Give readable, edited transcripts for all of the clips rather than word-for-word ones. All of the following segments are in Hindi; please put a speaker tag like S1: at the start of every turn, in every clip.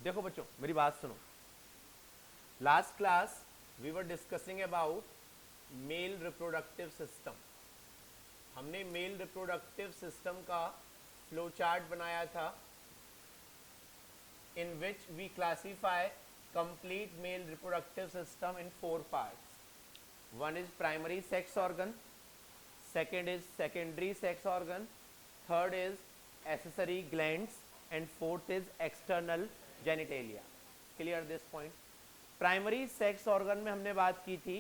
S1: देखो बच्चों मेरी बात सुनो, last class we were discussing about male reproductive system. हमने मेल रिप्रोडक्टिव सिस्टम का फ्लो चार्ट बनाया था, in which we classify complete male reproductive system in 4 parts. One is primary sex organ, second is secondary sex organ, third is accessory glands, and fourth is external genitalia. Clear this point? Primary sex organ में हमने बात की थी,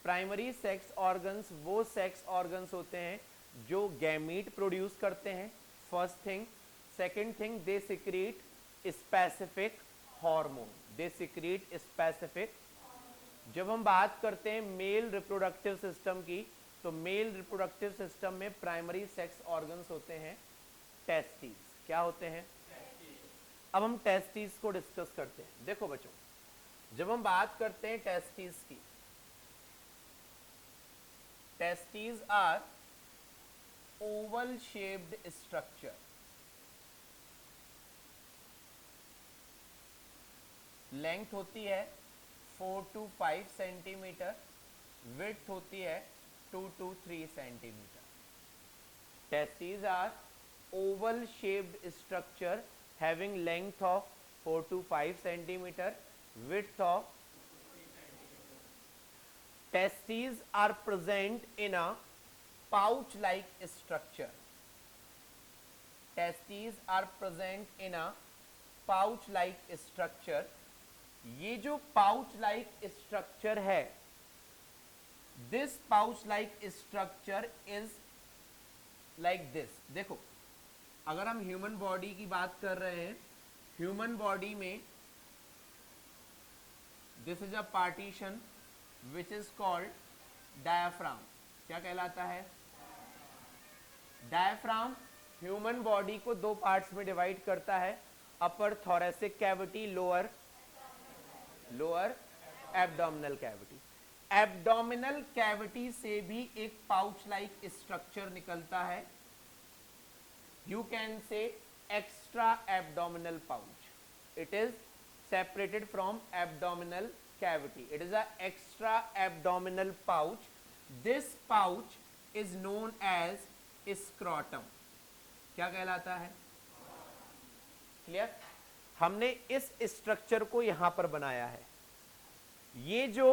S1: प्राइमरी सेक्स ऑर्गन्स वो सेक्स ऑर्गन्स होते हैं जो गैमीट प्रोड्यूस करते हैं, first thing. Second thing, they secrete specific hormone, they secrete specific. जब हम बात करते हैं मेल रिप्रोडक्टिव सिस्टम की, तो मेल रिप्रोडक्टिव सिस्टम में प्राइमरी सेक्स ऑर्गन्स होते हैं टेस्टिस। क्या होते हैं? अब हम टेस्टिस को डिस्कस करते हैं। देखो बच्चों, जब हम बात करते हैं टेस्टिस की, testis are oval shaped structure, length होती है 4 to 5 सेंटीमीटर, विड्थ होती है 2 to 3 centimetre. Testis are oval shaped structure having length of 4 to 5 centimetre, width of testes are present in a pouch like structure. Testes are present in a pouch like structure. ये जो pouch like structure है, this pouch like structure is like this. देखो, अगर हम ह्यूमन बॉडी की बात कर रहे हैं, ह्यूमन बॉडी में this is a partition which is called diaphragm. क्या कहलाता है? डायाफ्राम ह्यूमन बॉडी को दो पार्ट्स में डिवाइड करता है, upper thoracic cavity, lower abdominal cavity. Abdominal cavity से भी एक पाउच लाइक स्ट्रक्चर निकलता है, you can say extra abdominal pouch. It is separated from abdominal cavity. It is a extra abdominal pouch. This pouch is known as scrotum. क्या कहलाता है? क्लियर? हमने इस स्ट्रक्चर को यहां पर बनाया है। ये जो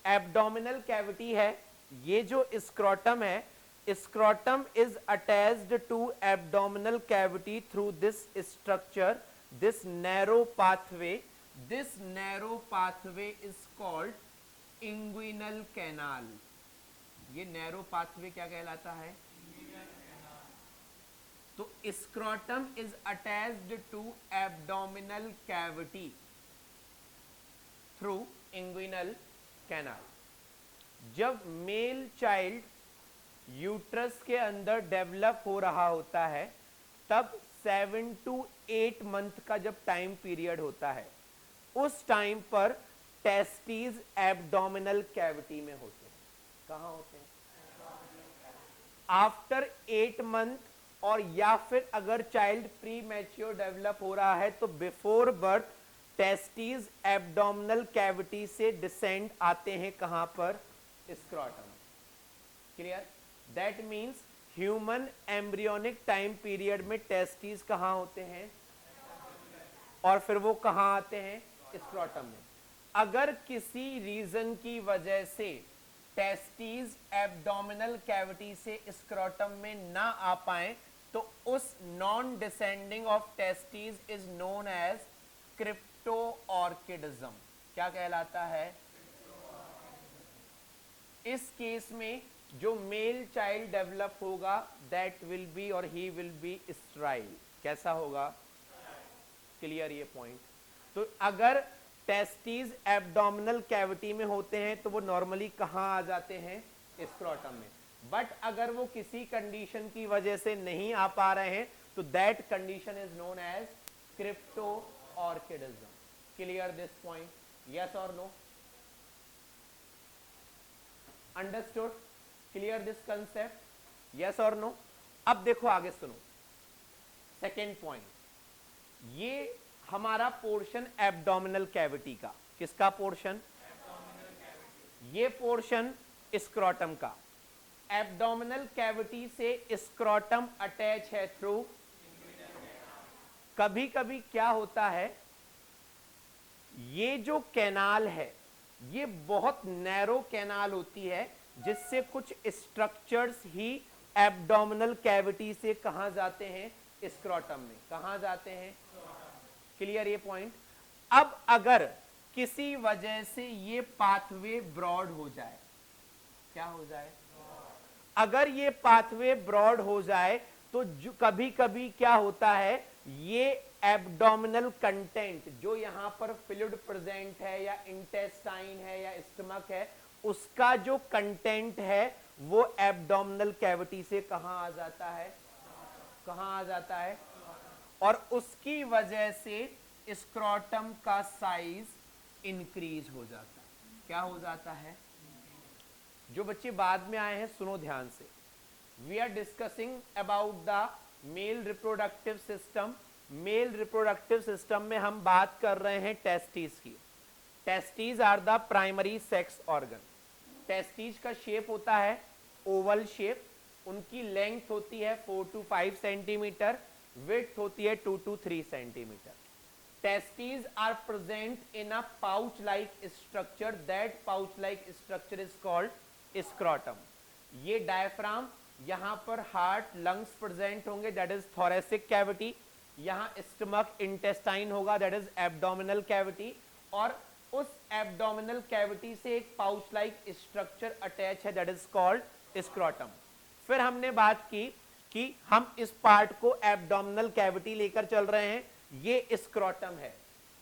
S1: एब्डोमिनल कैविटी है, ये जो स्क्रोटम है, scrotum is attached to abdominal cavity through this structure, this narrow pathway is called inguinal canal. ये narrow pathway क्या कहलाता है? तो scrotum is attached to abdominal cavity through inguinal canal. जब मेल चाइल्ड यूट्रस के अंदर डेवलप हो रहा होता है, तब 7 to 8 मंथ का जब टाइम पीरियड होता है, उस टाइम पर टेस्टिस एब्डोमिनल कैविटी में होते हैं। कहां होते हैं? आफ्टर 8 मंथ, और या फिर अगर चाइल्ड प्री मैच्योर डेवलप हो रहा है तो before birth testis abdominal cavity से डिसेंड आते हैं। कहां पर? Scrotum. Clear? That means human embryonic time period में टेस्टिस कहां होते हैं, और फिर वो कहां आते हैं? स्क्रोटम में। अगर किसी रीजन की वजह से टेस्टिस एब्डोमिनल कैविटी से स्क्रोटम में ना आ पाए, तो उस non descending of testis is known as cryptorchidism. क्या कहलाता है? इस केस में जो मेल चाइल्ड डेवलप होगा, दैट विल बी और ही विल बी स्टराइल। कैसा होगा? क्लियर ये पॉइंट? तो अगर टेस्टिस एब्डोमिनल कैविटी में होते हैं तो वो नॉर्मली कहां आ जाते हैं? स्क्रोटम में। बट अगर वो किसी कंडीशन की वजह से नहीं आ पा रहे हैं, तो that condition is known as cryptorchidism. Clear this point? Yes और no? Understood? Clear this concept? Yes और नो? अब देखो आगे सुनो, सेकेंड पॉइंट। ये हमारा पोर्शन एब्डोमिनल कैविटी का, किसका पोर्शन? ये पोर्शन स्क्रोटम का। एब्डोमिनल कैविटी से स्क्रोटम अटैच है थ्रू, कभी कभी क्या होता है, ये जो कैनाल है ये बहुत नैरो कैनाल होती है, जिससे कुछ स्ट्रक्चर्स ही एब्डोमिनल कैविटी से कहां जाते हैं? स्क्रोटम में। कहां जाते हैं? क्लियर ये पॉइंट? अब अगर किसी वजह से ये पाथवे ब्रॉड हो जाए, क्या हो जाए? अगर ये पाथवे ब्रॉड हो जाए तो कभी कभी क्या होता है, ये एब्डोमिनल कंटेंट जो यहां पर फ्लूइड प्रेजेंट है या इंटेस्टाइन है या स्टमक है, उसका जो कंटेंट है वो एब्डोमिनल कैविटी से कहां आ जाता है? कहां आ जाता है? और उसकी वजह से स्क्रोटम का साइज इंक्रीज हो जाता है। क्या हो जाता है? जो बच्चे बाद में आए हैं सुनो ध्यान से, we are discussing about the male reproductive system. Male reproductive system में हम बात कर रहे हैं टेस्टिस की। Testis are the primary sex organ. Testis का शेप होता है ओवल शेप, उनकी लेंथ होती है 4 to 5 सेंटीमीटर, विड्थ होती है 2 to 3 centimetre. Testes are present in a pouch-like structure. That pouch-like structure is called scrotum. ये डायफ्राम, यहाँ पर हार्ट लंग्स प्रेजेंट होंगे, दैट इज thoracic कैविटी। यहाँ स्टमक इंटेस्टाइन होगा, दैट इज एब्डोमिनल कैविटी। और उस एब्डोमिनल कैविटी से एक पाउच लाइक स्ट्रक्चर अटैच है, दैट इज कॉल्ड स्क्रोटम। फिर हमने बात की कि हम इस पार्ट को एब्डोमिनल कैविटी लेकर चल रहे हैं, ये स्क्रोटम है।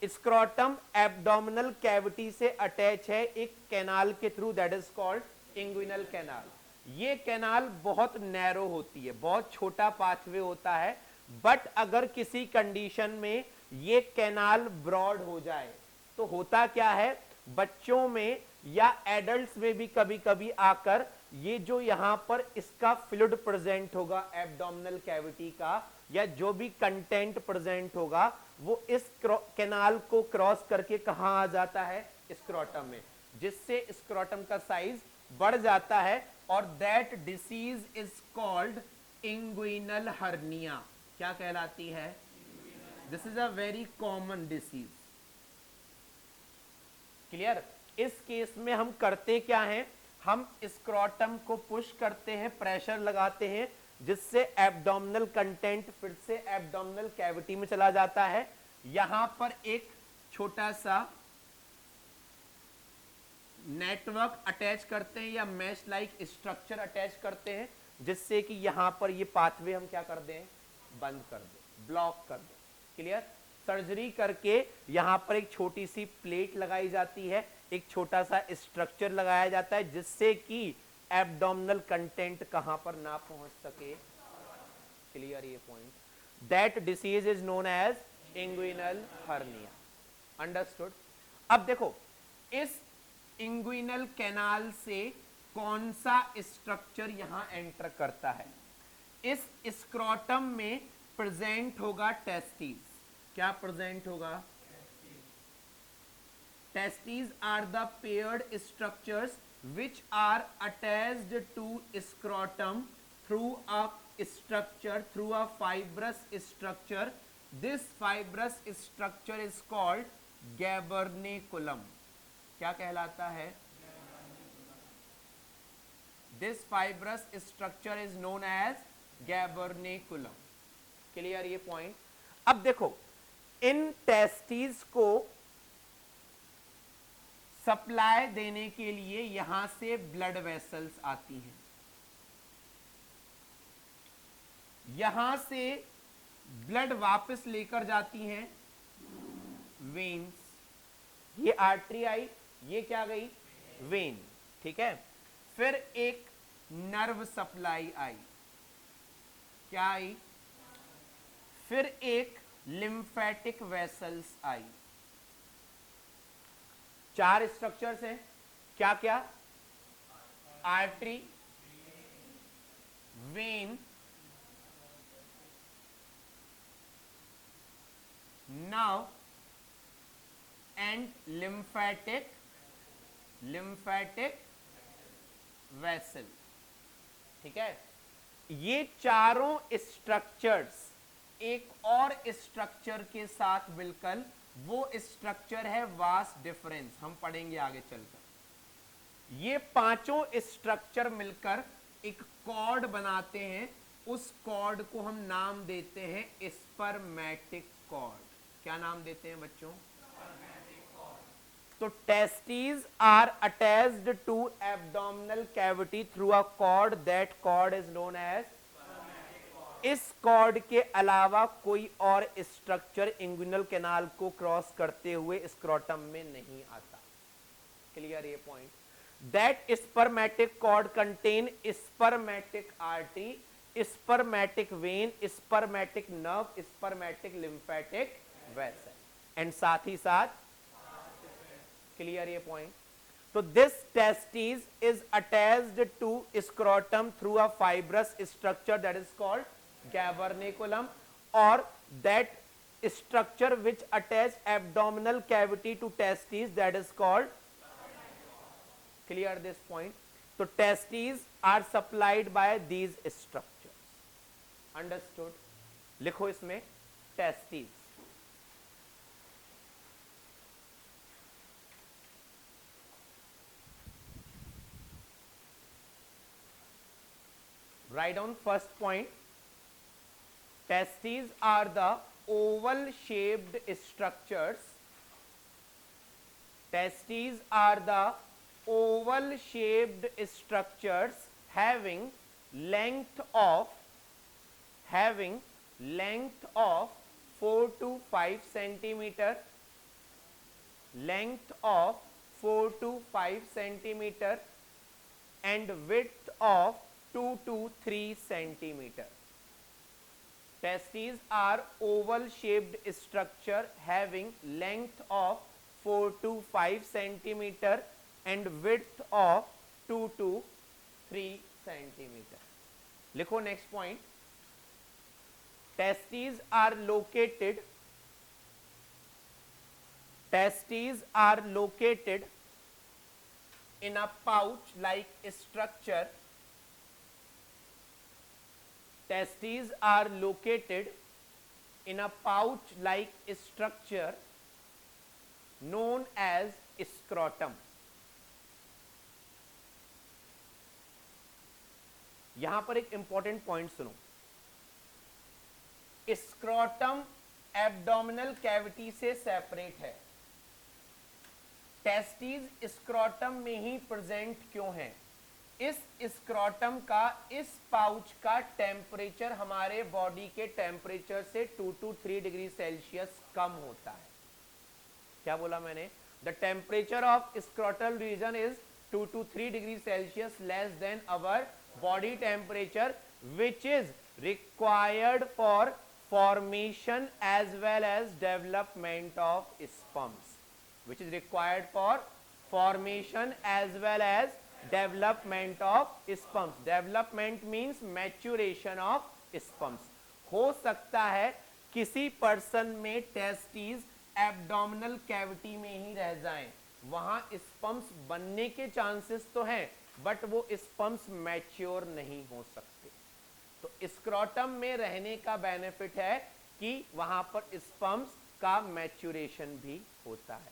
S1: स्क्रोटम एब्डोमिनल कैविटी से अटैच है एक कैनाल के through, that is called inguinal canal. ये कैनाल बहुत नैरो होती है, बहुत छोटा पाथवे होता है, बट अगर किसी कंडीशन में ये कैनाल ब्रॉड हो जाए तो होता क्या है, बच्चों में या एडल्ट्स में भी कभी कभी आकर ये जो यहां पर इसका फ्लूइड प्रेजेंट होगा एब्डोमिनल कैविटी का, या जो भी कंटेंट प्रेजेंट होगा, वो इस कैनाल को क्रॉस करके कहां आ जाता है? स्क्रोटम में, जिससे स्क्रोटम का साइज बढ़ जाता है। और that disease is called inguinal hernia. क्या कहलाती है? This is a very common disease. Clear? इस केस में हम करते क्या हैं, हम स्क्रोटम को पुश करते हैं, प्रेशर लगाते हैं, जिससे एब्डोमिनल कंटेंट फिर से एब्डोमिनल कैविटी में चला जाता है। यहां पर एक छोटा सा नेटवर्क अटैच करते हैं या मैश लाइक स्ट्रक्चर अटैच करते हैं, जिससे कि यहां पर ये पाथवे हम क्या कर दें? बंद कर दें, ब्लॉक कर दें। क्लियर? सर्जरी करके यहां पर एक छोटी सी प्लेट लगाई जाती है, एक छोटा सा स्ट्रक्चर लगाया जाता है, जिससे कि एब्डोमिनल कंटेंट कहां पर ना पहुंच सके। क्लियर ये point? That disease is known as inguinal hernia. Understood? अब देखो, इस इंग्विनल कैनाल से कौन सा स्ट्रक्चर यहां एंटर करता है? इस स्क्रोटम में प्रेजेंट होगा टेस्टिस। क्या प्रेजेंट होगा? Testes are the paired structures which are attached to scrotum through a fibrous structure. This fibrous structure is called gabernaculum. क्या कहलाता है? This fibrous structure is known as gabernaculum. Clear ये point? अब देखो, इन टेस्टिस को सप्लाई देने के लिए यहां से ब्लड वेसल्स आती हैं, यहां से ब्लड वापस लेकर जाती हैं वेन्स। ये आर्टरी आई, ये क्या गई? वेन। ठीक है? फिर एक नर्व सप्लाई आई, क्या आई? फिर एक लिम्फेटिक वेसल्स आई। 4 स्ट्रक्चर्स हैं, क्या क्या? Artery, when, nerve and lymphatic vessel. ठीक है, ये चारों स्ट्रक्चर्स एक और स्ट्रक्चर के साथ मिलकर, वो स्ट्रक्चर है वास डिफरेंस, हम पढ़ेंगे आगे चलकर। ये पांचों स्ट्रक्चर मिलकर एक कॉर्ड बनाते हैं, उस कॉर्ड को हम नाम देते हैं स्पर्मेटिक कॉर्ड। क्या नाम देते हैं बच्चों? तो testes are attached to abdominal cavity through a cord, that cord is known as. इस कॉर्ड के अलावा कोई और स्ट्रक्चर इंग्विनल कैनाल को क्रॉस करते हुए स्क्रोटम में नहीं आता। क्लियर ये point? That spermatic cord contain spermatic artery, spermatic vein, spermatic nerve, spermatic lymphatic vessel and साथ ही साथ। क्लियर ये पॉइंट? तो this testis is attached to scrotum through a fibrous structure that is called कैवर्निकुलम, और that structure which attach abdominal cavity to testes, that is called। Clear this point? So testes are supplied by these structures. Understood? लिखो इसमें testes। Write down first point. Testes are the oval shaped structures. Testes are the oval shaped structures having length of 4 to 5 centimeter, length of 4 to 5 centimeter and width of 2 to 3 centimeter. Testes are oval shaped structure having length of 4 to 5 centimeter and width of 2 to 3 centimeter. लिखो next point. Testes are located in a pouch like structure. Testes are located in a pouch like structure known as scrotum. यहां पर एक इंपॉर्टेंट पॉइंट सुनो। स्क्रोटम एब्डोमिनल कैविटी से सेपरेट है। टेस्टिस स्क्रोटम में ही प्रेजेंट क्यों है? इस स्क्रोटम का, इस पाउच का टेम्परेचर हमारे बॉडी के टेम्परेचर से 2 to 3 डिग्री सेल्सियस कम होता है। क्या बोला मैंने? The temperature of scrotal region is 2 to 3 degree Celsius less than our body temperature, which is required for formation as well as development of sperms, which is required for formation as well as development of sperms. Development means maturation of sperms. हो सकता है किसी पर्सन में टेस्टिस एब्डोमिनल कैविटी में ही रह जाएं, वहां स्पर्म्स बनने के चांसेस तो हैं, बट वो स्पर्म्स मैच्योर नहीं हो सकते। तो स्क्रोटम में रहने का बेनिफिट है कि वहां पर स्पर्म्स का मैच्योरेशन भी होता है।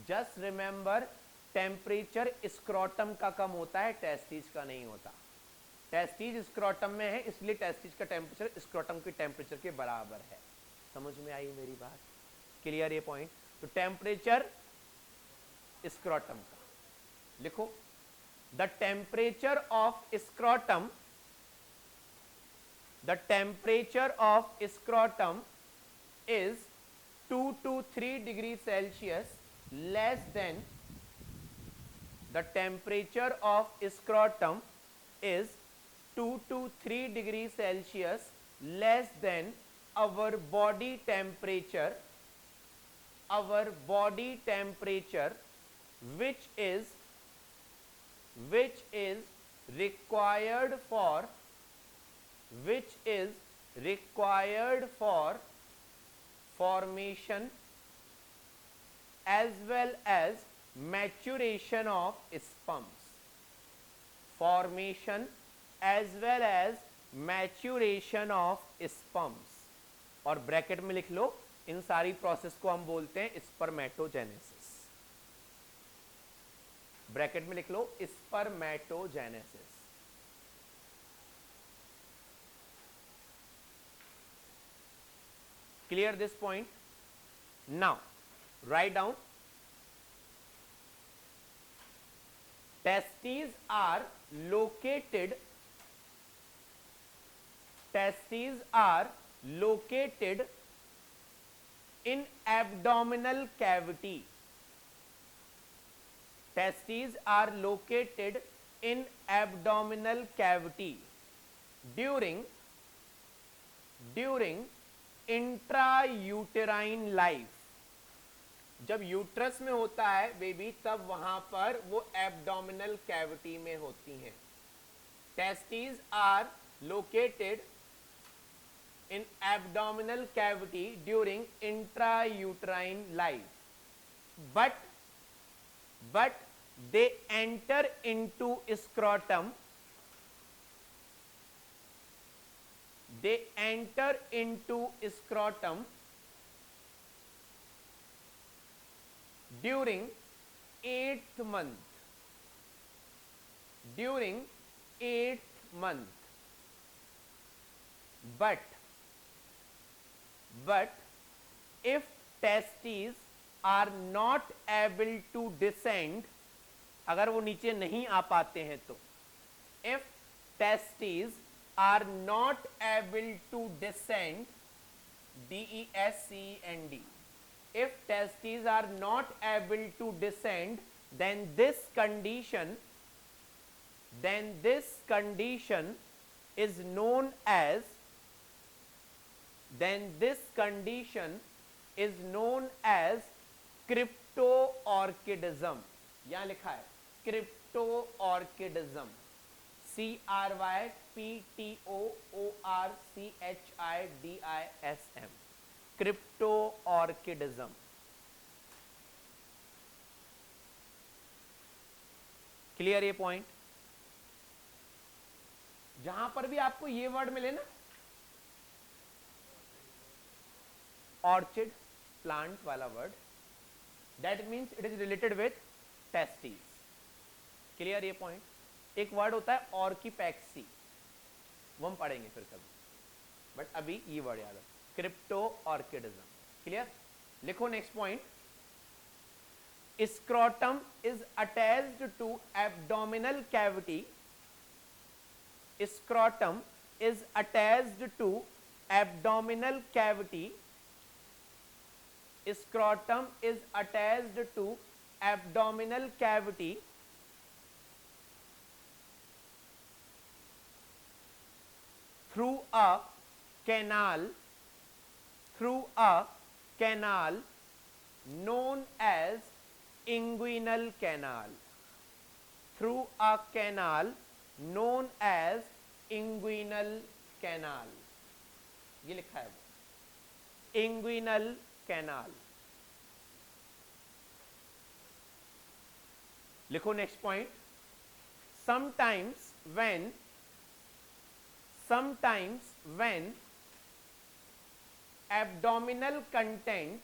S1: जस्ट रिमेंबर, टेम्परेचर स्क्रोटम का कम होता है, टेस्टिस का नहीं होता। टेस्टिस स्क्रोटम में है, इसलिए टेस्टिस का टेम्परेचर स्क्रोटम के टेम्परेचर के बराबर है। समझ में आई मेरी बात? क्लियर ये पॉइंट? तो टेम्परेचर स्क्रोटम का लिखो। The temperature of scrotum, the temperature of scrotum is 2 to 3 degrees Celsius less than, the temperature of scrotum is 2 to 3 degrees Celsius less than our body temperature, which is required for formation as well as maturation of sperms. Formation as well as maturation of sperms. और ब्रैकेट में लिख लो, इन सारी प्रोसेस को हम बोलते हैं स्पर्मेटोजेनेसिस. ब्रैकेट में लिख लो spermatogenesis. Clear this point? Now, write down. Testes are located in abdominal cavity. Testes are located in abdominal cavity during intrauterine life. जब यूट्रस में होता है बेबी, तब वहां पर वो एब्डोमिनल कैविटी में होती हैं. Testes are located in abdominal cavity during intrauterine life, but they enter into scrotum. They enter into scrotum during 8th month. During 8th month. But if testes are not able to descend, अगर वो नीचे नहीं आ पाते हैं तो, if testes are not able to descend, DESCEND, if testes are not able to descend, then this condition is known as cryptorchidism. यहां लिखा है cryptorchidism, CRYPTOORCHIDISM, cryptorchidism. क्लियर ये पॉइंट? जहां पर भी आपको ये वर्ड मिले ना, ऑर्चिड प्लांट वाला word, that means it is related with testes. Clear ये पॉइंट? एक वर्ड होता है ऑर्किपैक्सी, वो हम पढ़ेंगे फिर कभी, बट अभी ये वर्ड याद है, क्रिप्टोऑर्किडिज्म. क्लियर? लिखो next point. Scrotum is attached to abdominal cavity. Scrotum is attached to abdominal cavity. Scrotum is attached to abdominal cavity through a canal known as inguinal canal. Through a canal known as inguinal canal. ये लिखा है inguinal canal. लिखो next point. sometimes when abdominal content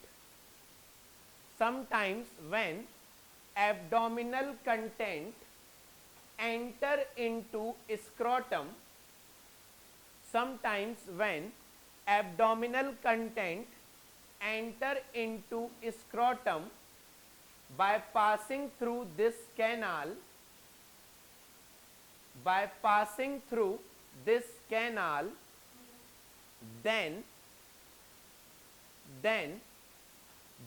S1: enter into scrotum, sometimes when abdominal content enter into scrotum by passing through this canal, then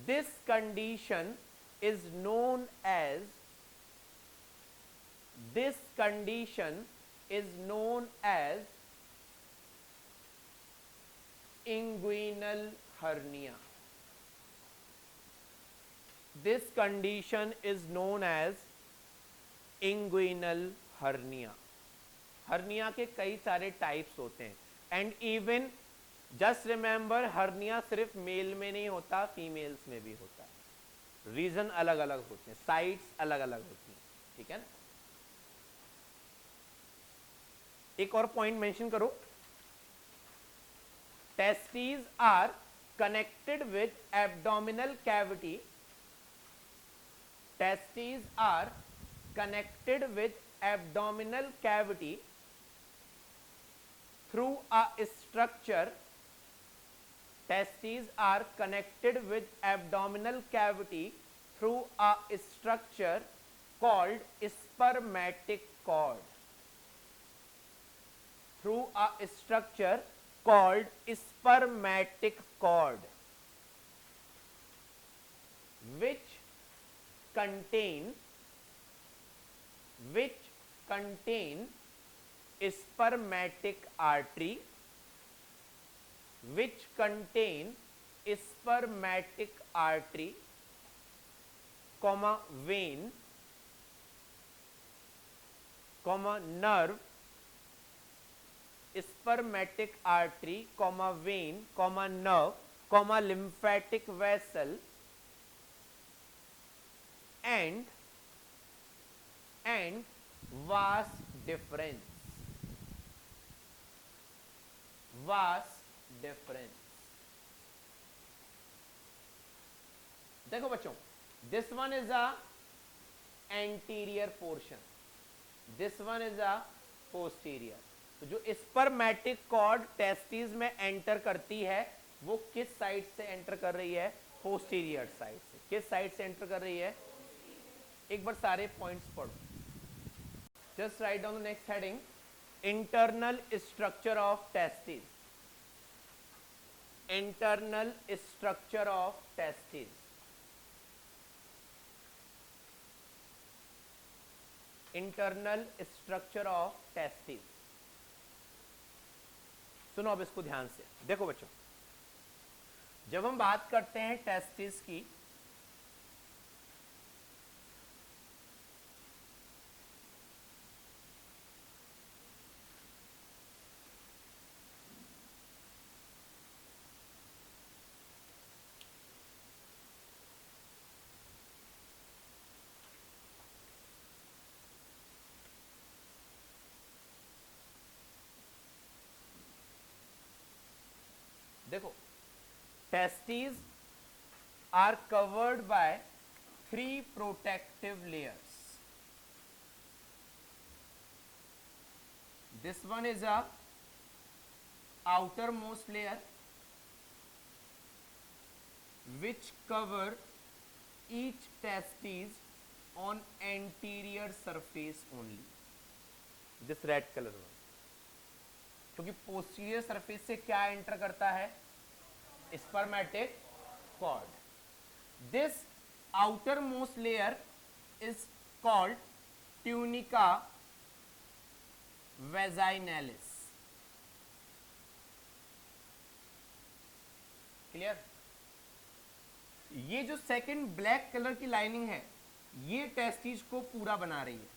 S1: this condition is known as inguinal hernia. This condition is known as inguinal hernia. Hernia के कई सारे टाइप्स होते हैं, and even just remember, hernia सिर्फ मेल में नहीं होता, फीमेल्स में भी होता है. रीजन अलग अलग होते हैं, साइट्स अलग अलग होती हैं, ठीक है ना। एक और पॉइंट मेंशन करो, testis are connected with abdominal cavity, testes are connected with abdominal cavity through a structure, testes are connected with abdominal cavity through a structure called spermatic cord, through a structure called spermatic cord, which contain spermatic artery, which contain spermatic artery, comma vein, comma nerve, spermatic artery, comma vein, comma nerve, comma lymphatic vessel, and vas deferens, vas deferens। देखो बच्चों, this one is a anterior portion, this one is a posterior. तो जो स्पर्मेटिक कॉर्ड टेस्टिस में एंटर करती है वो किस साइड से एंटर कर रही है? पोस्टीरियर साइड से। किस साइड से एंटर कर रही है? एक बार सारे पॉइंट्स पढ़ो। Just write down the next heading, internal structure of testis, internal structure of testis. Internal structure of testis. सुनो अब इसको ध्यान से, देखो बच्चों, जब हम बात करते हैं टेस्टिस की, देखो testis are covered by 3 protective layers. This one is a outermost layer which cover each testis on anterior surface only, this red color one, क्योंकि posterior surface से क्या एंटर करता है? spermatic cord. This outermost layer is called tunica vaginalis. Clear? ये जो सेकंड ब्लैक कलर की लाइनिंग है ये टेस्टिस को पूरा बना रही है,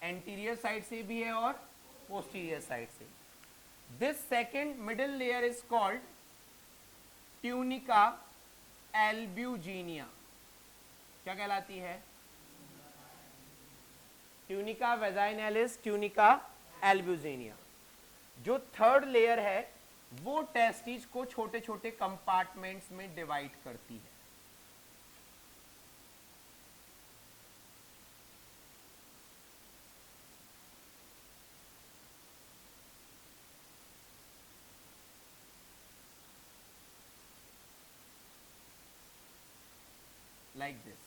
S1: एंटीरियर साइड से भी है और पोस्टीरियर साइड से। This second middle layer is called tunica albuginea. क्या कहलाती है? Tunica vaginalis, tunica albuginea. जो थर्ड लेयर है वो टेस्टिस को छोटे छोटे कंपार्टमेंट्स में डिवाइड करती है। Like this.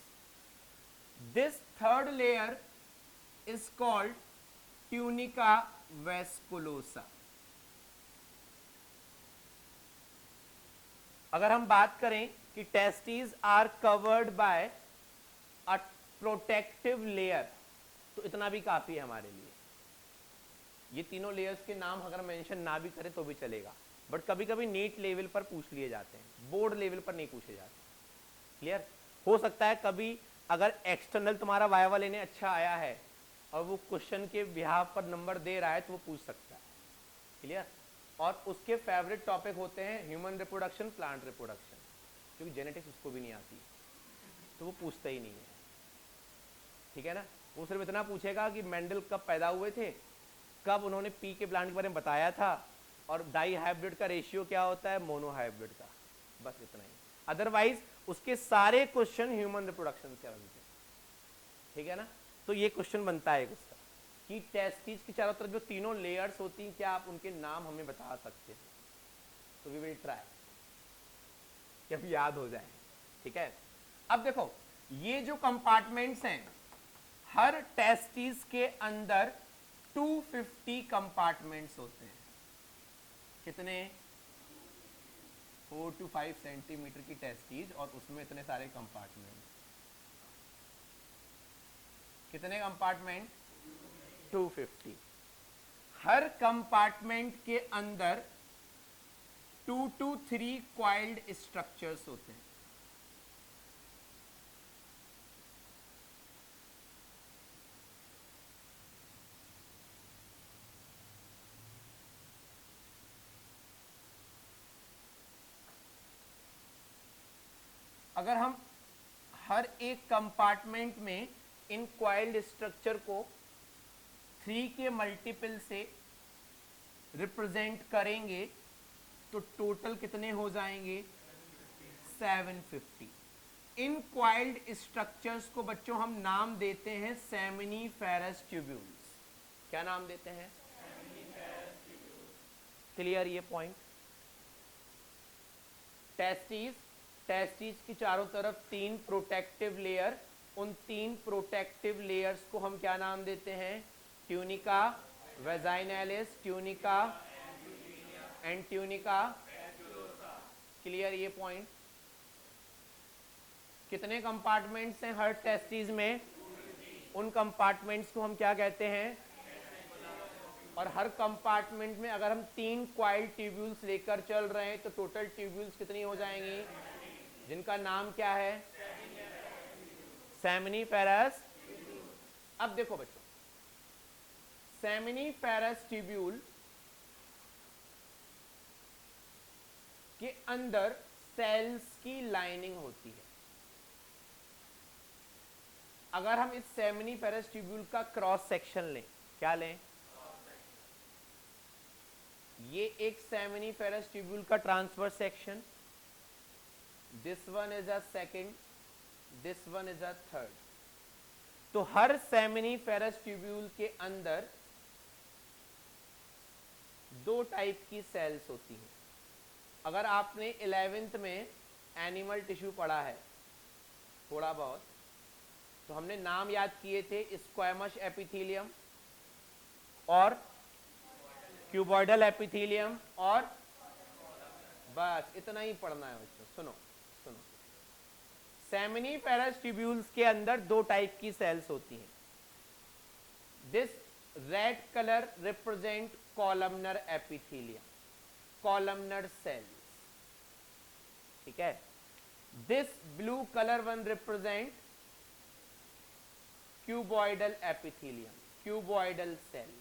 S1: This third layer is called tunica vasculosa. अगर हम बात करें कि testis are covered by a protective layer, तो इतना भी काफी है हमारे लिए। ये तीनों लेयर्स के नाम अगर मेंशन ना भी करें तो भी चलेगा, बट कभी कभी नीट लेवल पर पूछ लिए जाते हैं, बोर्ड लेवल पर नहीं पूछे जाते। क्लियर? हो सकता है कभी अगर एक्सटर्नल तुम्हारा वाइवा लेने अच्छा आया है और वो क्वेश्चन के बिहाफ पर नंबर दे रहा है तो वो पूछ सकता है। क्लियर? और उसके फेवरेट टॉपिक होते हैं ह्यूमन रिप्रोडक्शन, प्लांट रिप्रोडक्शन, क्योंकि जेनेटिक्स उसको भी नहीं आती। तो वो पूछता ही नहीं है, ठीक है ना। वो सिर्फ इतना पूछेगा कि मेंडल कब पैदा हुए थे, कब उन्होंने पी के प्लांट के बारे में बताया था, और डाई हाइब्रिड का रेशियो क्या होता है मोनो हाइब्रिड का, बस इतना ही। अदरवाइज उसके सारे क्वेश्चन ह्यूमन रिप्रोडक्शन से बनते हैं, ठीक है ना। तो ये क्वेश्चन बनता है उसका कि टेस्टिस के चारों तरफ जो तीनों लेयर्स होती हैं, क्या आप उनके नाम हमें बता सकते हैं? तो वी विल ट्राई कि अब याद हो जाए, ठीक है। अब देखो ये जो कंपार्टमेंट्स हैं, हर टेस्टिस के अंदर 250 कंपार्टमेंट्स होते हैं। कितने? 4 to 5 सेंटीमीटर की टेस्टिस और उसमें इतने सारे कंपार्टमेंट। कितने कंपार्टमेंट? 250। हर कंपार्टमेंट के अंदर 2 to 3 कॉइल्ड स्ट्रक्चर्स होते हैं। अगर हम हर एक कंपार्टमेंट में इन कॉइल्ड स्ट्रक्चर को 3 के मल्टीपल से रिप्रेजेंट करेंगे तो टोटल कितने हो जाएंगे? 750। इन कॉइल्ड स्ट्रक्चर्स को बच्चों हम नाम देते हैं सेमिनिफेरस ट्यूब्यूल्स। क्या नाम देते हैं? क्लियर ये पॉइंट? टेस्टिस की चारों तरफ 3 प्रोटेक्टिव लेयर, उन 3 प्रोटेक्टिव लेयर्स को हम क्या नाम देते हैं? Tunica vaginalis, tunica and tunica. Clear ये पॉइंट? कितने कंपार्टमेंट्स हैं हर टेस्टिस में? उन कंपार्टमेंट्स को हम क्या कहते हैं? और हर कंपार्टमेंट में अगर हम 3 कॉइल्ड ट्यूब्यूल्स लेकर चल रहे हैं तो टोटल ट्यूब्यूल्स कितनी हो जाएंगी? जिनका नाम क्या है? सेमिनिफेरस। अब देखो बच्चों, सेमिनिफेरस ट्यूब्यूल के अंदर सेल्स की लाइनिंग होती है। अगर हम इस सेमिनिफेरस ट्यूब्यूल का क्रॉस सेक्शन लें, क्या लें? ये एक सेमिनिफेरस ट्यूब्यूल का transverse section, this one is a second, this one is a third. तो हर सेमिनिफेरस ट्यूब्यूल के अंदर 2 टाइप की सेल्स होती हैं। अगर आपने 11th में एनिमल टिश्यू पढ़ा है थोड़ा बहुत, तो हमने नाम याद किए थे स्क्वैमस एपिथेलियम और क्यूबॉइडल एपिथेलियम, और बस इतना ही पढ़ना है बच्चों। सुनो सुनो, सेमिनिफेरस ट्यूब्यूल्स के अंदर 2 टाइप की सेल्स होती हैं। This red colour represent columnar epithelium, columnar cells, ठीक है। This blue colour one represent cuboidal epithelium, cuboidal cell.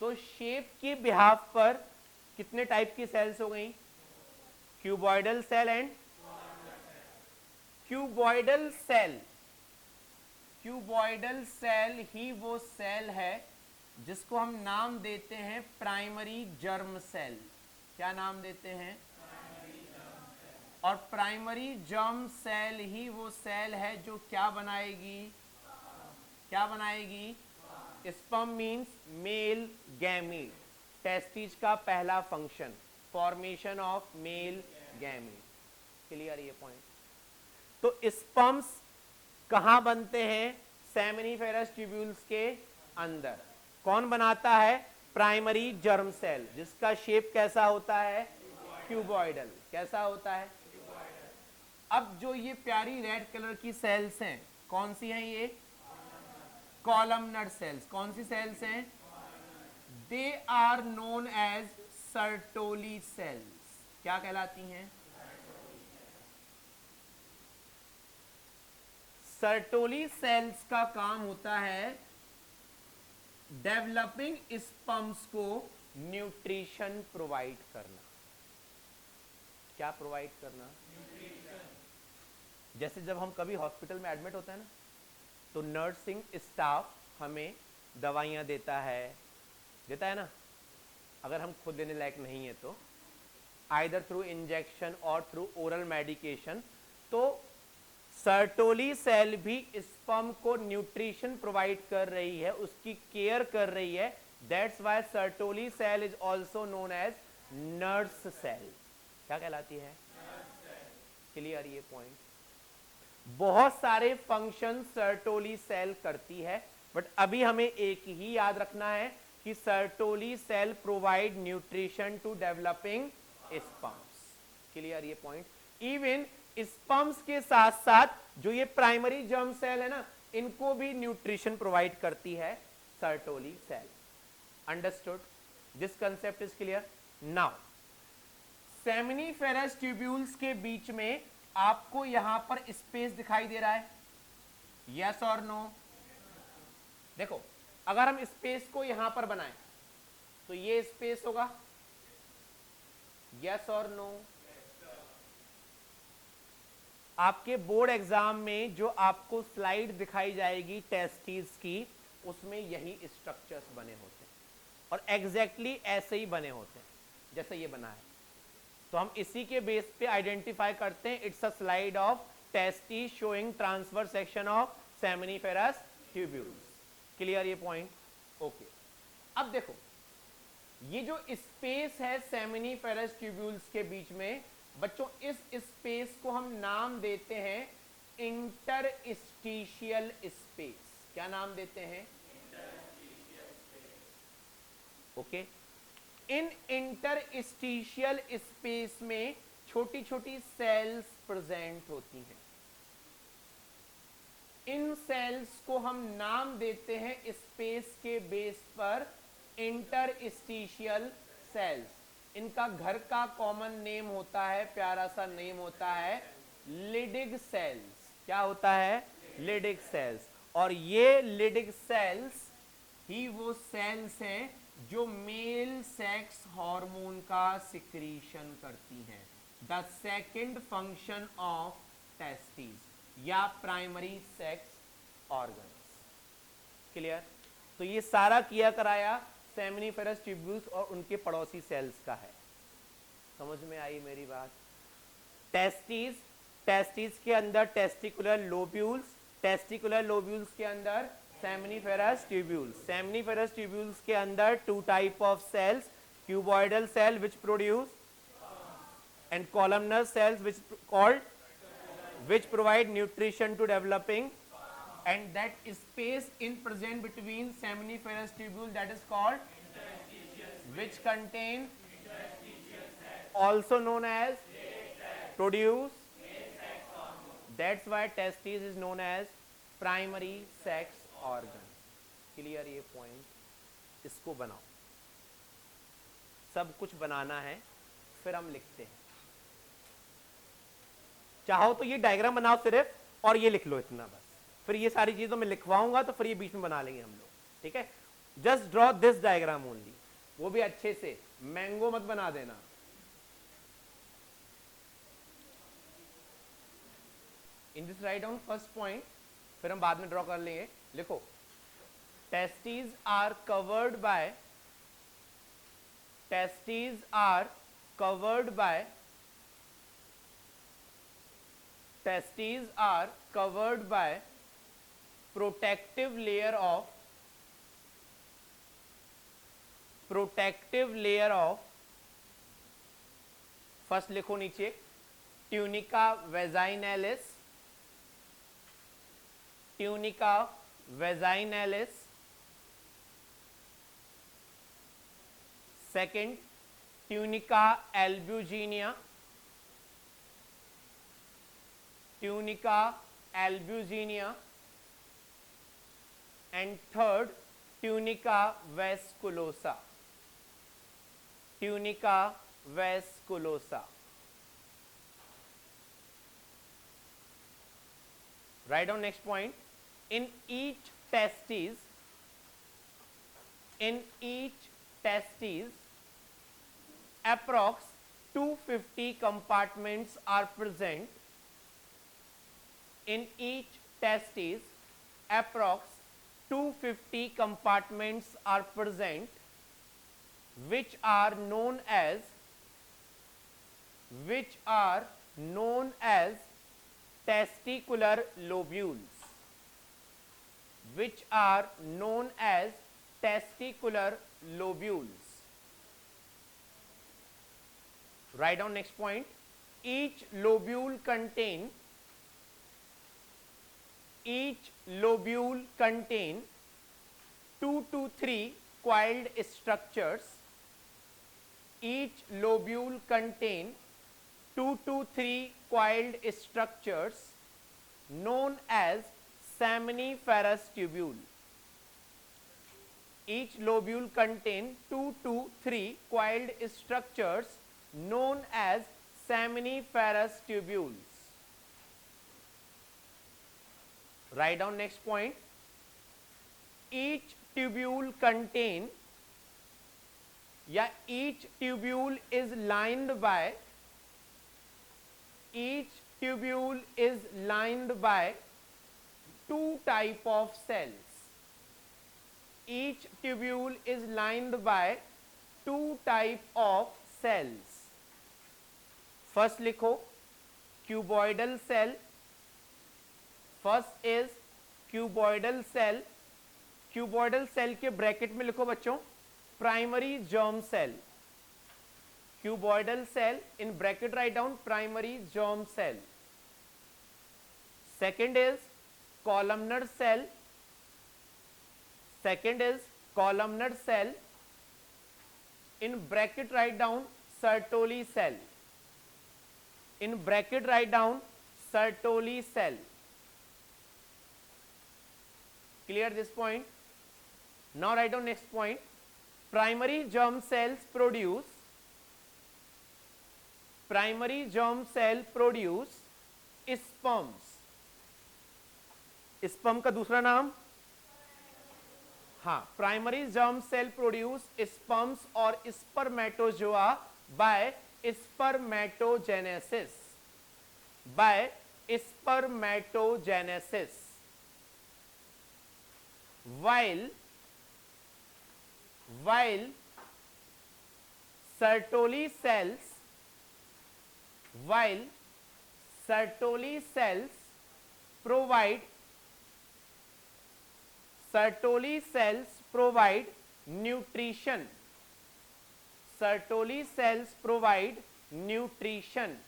S1: तो शेप के बिहाफ पर कितने टाइप की सेल्स हो गई? Cuboidal cell and cuboidal cell. Cuboidal cell ही वो सेल है जिसको हम नाम देते हैं प्राइमरी जर्म सेल। क्या नाम देते हैं? और प्राइमरी जर्म सेल ही वो सेल है जो क्या बनाएगी? क्या बनाएगी? Sperm means male gamete. Testis का पहला function formation of male gamete. Clear ये पॉइंट? तो स्पर्म्स कहां बनते हैं? सेमिनिफेरस ट्यूब्यूल्स के अंदर। कौन बनाता है? प्राइमरी जर्म सेल, जिसका शेप कैसा होता है? क्यूबॉइडल। कैसा होता है? अब जो ये प्यारी रेड कलर की सेल्स हैं, कौन सी हैं ये? Columnar cells. कौन सी सेल्स हैं? They are known as Sertoli cells. क्या कहलाती हैं? सर्टोली सेल्स का काम होता है डेवलपिंग स्पर्म्स को न्यूट्रिशन प्रोवाइड करना। क्या प्रोवाइड करना? जैसे जब हम कभी हॉस्पिटल में एडमिट होते हैं ना, तो नर्सिंग स्टाफ हमें दवाइयाँ देता है ना, अगर हम खुद लेने लायक नहीं है तो, आइदर थ्रू इंजेक्शन और थ्रू ओरल मेडिकेशन। तो सर्टोली सेल भी स्पर्म को न्यूट्रिशन प्रोवाइड कर रही है, उसकी केयर कर रही है। That's why Sertoli cell is also known as nurse cell. क्या कहलाती है? क्लियर ये पॉइंट? बहुत सारे फंक्शन सर्टोली सेल करती है, बट अभी हमें एक ही याद रखना है कि Sertoli cell provide nutrition to developing sperms. Clear ये पॉइंट? इवन स्पर्म्स के साथ साथ जो ये प्राइमरी जर्म सेल है ना, इनको भी न्यूट्रिशन प्रोवाइड करती है Sertoli cell. Understood? This concept is clear? Now seminiferous tubules के बीच में आपको यहां पर स्पेस दिखाई दे रहा है, यस और नो? देखो, अगर हम स्पेस को यहां पर बनाएं तो ये स्पेस होगा, यस और नो? आपके बोर्ड एग्जाम में जो आपको स्लाइड दिखाई जाएगी टेस्टिस की, उसमें यही स्ट्रक्चर्स बने होते हैं और एग्जैक्टली ऐसे ही बने होते हैं जैसे ये बना है। तो हम इसी के बेस पे आइडेंटिफाई करते हैं it's a slide of testis showing transverse section of seminiferous tubules. Clear ये पॉइंट? ओके। अब देखो, ये जो स्पेस है सेमिनिफेरस ट्यूब्यूल्स के बीच में, बच्चों इस स्पेस को हम नाम देते हैं इंटरस्टिशियल स्पेस। क्या नाम देते हैं? ओके। इन इंटरस्टिशियल स्पेस में छोटी छोटी सेल्स प्रेजेंट होती हैं। इन सेल्स को हम नाम देते हैं स्पेस के बेस पर इंटरस्टिशियल सेल्स। इनका घर का कॉमन नेम होता है, प्यारा सा नेम होता है, लिडिग सेल्स। क्या होता है? लिडिग सेल्स। और ये लिडिग सेल्स ही वो सेल्स हैं जो मेल सेक्स हार्मोन का सिक्रीशन करती हैं। The second function of testis या प्राइमरी सेक्स ऑर्गन्स। क्लियर? तो ये सारा किया कराया सेमिनिफेरस ट्यूब्यूल्स और उनके पड़ोसी सेल्स का है। समझ में आई मेरी बात? टेस्टिस के अंदर टेस्टिकुलर लोब्यूल्स, टेस्टिकुलर लोब्यूल्स के अंदर सेमिनिफेरस ट्यूब्यूल्स, सेमिनिफेरस ट्यूब्यूल्स के अंदर two type of cells, cuboidal cell which produce and columnar cells which provide nutrition to developing, and that space in present between seminiferous tubule that is called which contain also known as produce. That's why testes is known as primary sex organ. Clear ये point? इसको बनाओ, सब कुछ बनाना है फिर हम लिखते हैं। चाहो तो ये डायग्राम बनाओ सिर्फ और ये लिख लो इतना बस, फिर ये सारी चीजों में लिखवाऊंगा तो फिर ये बीच में बना लेंगे हम लोग। ठीक है? Just draw this diagram only, वो भी अच्छे से, मैंगो मत बना देना। In this write down first point, फिर हम बाद में ड्रॉ कर लेंगे। लिखो, testis are covered by, testis are covered by, testes are covered by protective layer of first लिखो नीचे, tunica vaginalis, tunica vaginalis, second tunica albuginea, tunica albuginea, and third tunica vasculosa, tunica vasculosa. Write down next point. In each testis approx 250 compartments are present. in each testis approx 250 compartments are present, which are known as testicular lobules, which are known as testicular lobules. Write down next point. Each lobule contain 2 to 3 coiled structures. Each lobule contain 2 to 3 coiled structures known as seminiferous tubule. Each lobule contain 2 to 3 coiled structures known as seminiferous tubules. Write down next point. Each tubule contain each tubule is lined by two type of cells. Each tubule is lined by two type of cells. First लिखो cuboidal cell. First is cuboidal cell. Cuboidal cell के ब्रैकेट में लिखो बच्चों primary germ cell. Cuboidal cell in bracket write down primary germ cell. Second is columnar cell. Second is columnar cell. In bracket write down Sertoli cell. In bracket write down Sertoli cell. Clear this point? Now write down next point. Primary germ cells produce sperms. Sperm का दूसरा नाम, हाँ, primary germ cell produce sperms और spermatozoa by spermatogenesis. While Sertoli cells provide nutrition. Sertoli cells provide nutrition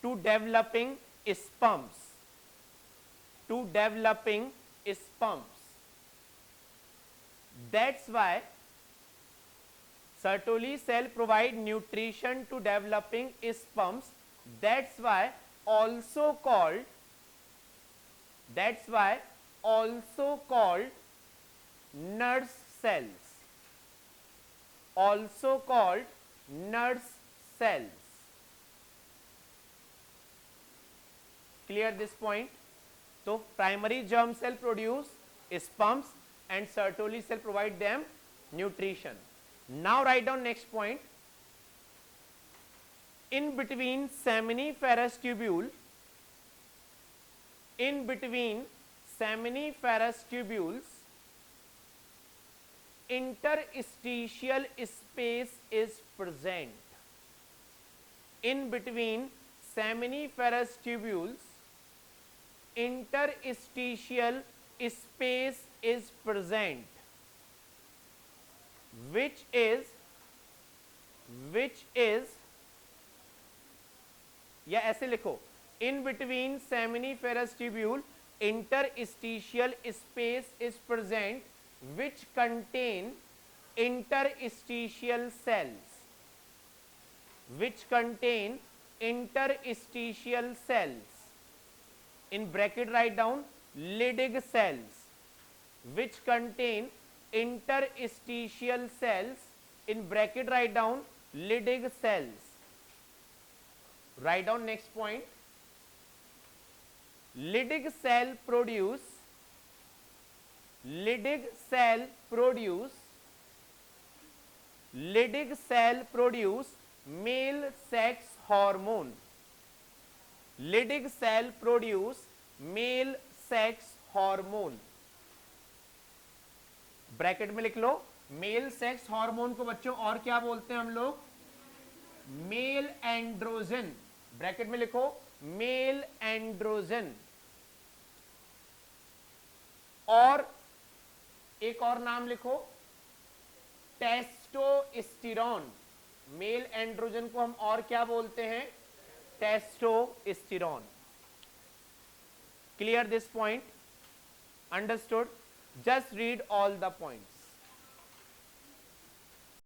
S1: to developing sperms. That's why Sertoli cell provide nutrition to developing sperms. That's why also called nurse cells. Clear this point? So primary germ cell produce sperms and Sertoli cell provide them nutrition. Now write down next point. In between seminiferous tubules, interstitial space is present. In between seminiferous tubules, interstitial space is present, which is या ऐसे लिखो, in between seminiferous tubule interstitial space is present which contain interstitial cells. In bracket write down Leydig cells, which contain interstitial cells. In bracket write down Leydig cells. Write down next point. Leydig cell produce male sex hormone. Leydig cell produce male sex hormone, bracket में लिख लो, मेल सेक्स हार्मोन को बच्चों और क्या बोलते हैं हम लोग, मेल एंड्रोजन, ब्रैकेट में लिखो मेल एंड्रोजन। और एक और नाम लिखो टेस्टोस्टेरोन, मेल एंड्रोजन को हम और क्या बोलते हैं, testosterone. Clear this point, understood? Just read all the point.